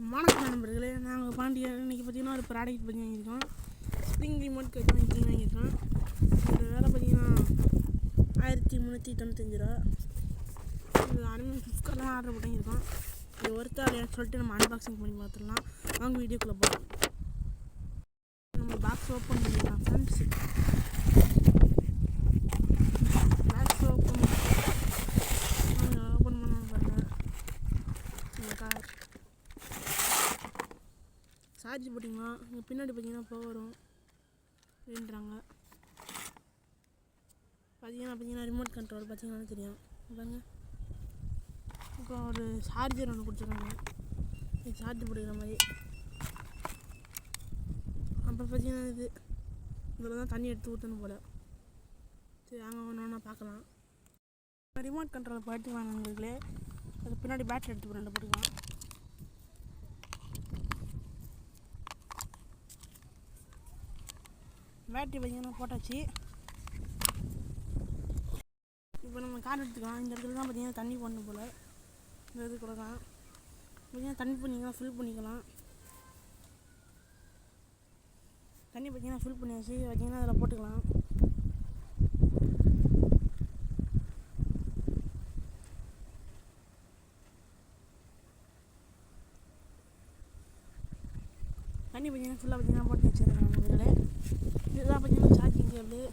வணக்கம் நண்பர்களே, நாங்கள் பாண்டியர். இன்றைக்கி பார்த்திங்கன்னா ஒரு ப்ராடக்ட் பற்றி வாங்கியிருக்கோம். ஸ்ப்ரிங் ரிமோட் கட் வாங்கியிருக்கோம். இது வேலை பார்த்திங்கன்னா 1395 ரூபா. இது ஃப்ளிப்கார்ட்லாம் ஆர்டர் பண்ணியிருக்கோம். இது ஒருத்தா இல்லையான்னு சொல்லிட்டு நம்ம அன்பாக்சிங் பண்ணி பார்த்துடலாம். வாங்க வீடியோக்குள்ளே போகிறோம். நம்ம பாக்ஸ் ஓப்பன் பண்ணிடலாம் ஃப்ரெண்ட்ஸ். பாக்ஸ் ஓப்பன் பண்ணணும் பாருங்கள். இந்த கார் சார்ஜ் போட்டிங்கன்னா இங்கே பின்னாடி பார்த்தீங்கன்னா பவரும் வேண்டுறாங்க. பார்த்தீங்கன்னா ரிமோட் கண்ட்ரோல் பார்த்தீங்கன்னா தெரியும் பாருங்க. இப்போ ஒரு சார்ஜர் ஒன்று கொடுத்துருக்காங்க, இது சார்ஜ் போட்டுக்கிற மாதிரி. அப்புறம் பார்த்தீங்கன்னா இதில் தான் தண்ணி எடுத்து ஊற்றணும் போல். சரி அங்கே ஒன்று பார்க்கலாம். ரிமோட் கண்ட்ரோல் பார்த்து வாங்கினீங்களே, அது பின்னாடி பேட்டரி எடுத்து ரெண்டு போட்டுக்கலாம். பேட்டரி பார்த்தீங்கன்னா போட்டாச்சு. இப்போ நம்ம கார் எடுத்துக்கலாம். இந்த இடத்துல தான் பார்த்தீங்கன்னா தண்ணி போடணும் போல். இந்த இது கூட தான் பார்த்தீங்கன்னா தண்ணி பண்ணிக்கலாம், ஃபில் பண்ணிக்கலாம். தண்ணி பார்த்தீங்கன்னா ஃபில் பண்ணியாச்சு. பார்த்தீங்கன்னா அதில் போட்டுக்கலாம். தண்ணி பார்த்தீங்கன்னா ஃபுல்லாக பார்த்தீங்கன்னா போட்டு வச்சுருக்காங்க. இதில் இதுதான் பார்த்தீங்கன்னா சார்ஜிங் கேபிள்.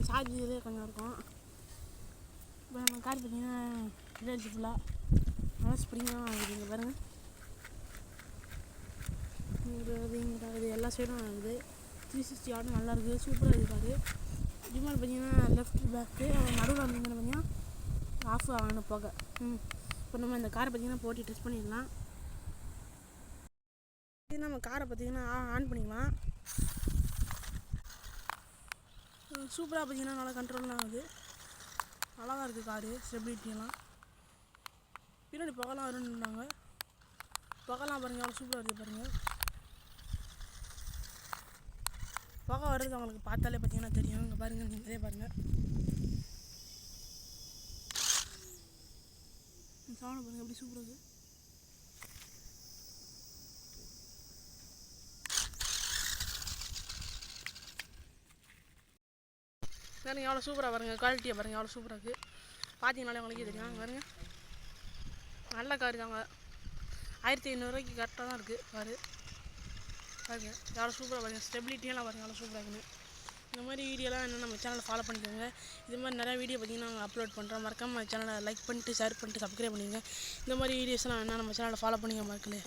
சார்ஜ் இதிலே கொஞ்சம் இருக்கும். இப்போ நம்ம கார் பார்த்தீங்கன்னா இதாச்சு ஃபுல்லாக நல்லா ஸ்ப்ரிங்காக ஆகுது. இங்கே பாருங்கள், இது எல்லா சைடும் ஆகுது. 360 ஆடும் நல்லா இருக்குது, சூப்பராக இருக்காது. ரிமோட் பார்த்தீங்கன்னா லெஃப்ட் பேக்கு நடுவில் வந்தீங்கன்னா பார்த்தீங்கன்னா ஆஃப் ஆகணும் போக. இப்போ நம்ம இந்த காரை பார்த்தீங்கன்னா போட்டு டெஸ்ட் பண்ணிடலாம். நம்ம காரை பார்த்தீங்கன்னா ஆன் பண்ணிக்கலாம். சூப்பராக பார்த்தீங்கன்னா நல்லா கண்ட்ரோல்லாம் ஆகுது. நல்லா தான் இருக்குது காரு. ஸ்டெபிலிட்டியெல்லாம் பின்னாடி புகைலாம் வரும்னாங்க. புகைலாம் பாருங்கள் அவ்வளோ சூப்பராக இருக்குது பாருங்கள். புகை வர்றது அவங்களுக்கு பார்த்தாலே பார்த்தீங்கன்னா தெரியும். இங்கே பாருங்கள், நீங்களே பாருங்கள். சவுண்ட் பாருங்கள் எப்படி சூப்பராக இருக்குது. பாருங்கள் எவ்வளோ சூப்பராக பாருங்கள். குவாலிட்டியை பாருங்கள் எவ்வளோ சூப்பராக இருக்குது. பார்த்தீங்கனாலே உங்களுக்கே தெரியும். பாருங்கள் நல்ல காரு தாங்க. 1500 ரூபாய்க்கு கரெக்டாக தான் இருக்குது காரு. பாருங்க எவ்வளோ சூப்பராக பாருங்கள். ஸ்டெபிலிட்டியெல்லாம் பாருங்கள் எவ்வளோ சூப்பராக இருக்குது. இந்த மாதிரி வீடியோலாம் என்ன நம்ம சேனலை ஃபாலோ பண்ணிக்கோங்க. இது மாதிரி நிறையா வீடியோ பார்த்திங்கன்னா நாங்கள் அப்லோட் பண்ணுறோம். மறக்காமல் சேனலை லைக் பண்ணிட்டு ஷேர் பண்ணிட்டு சப்ஸ்கிரைப் பண்ணிடுங்க. இந்த மாதிரி வீடியோஸ்லாம் என்ன நம்ம சேனலை ஃபாலோ பண்ணிக்க மக்களே.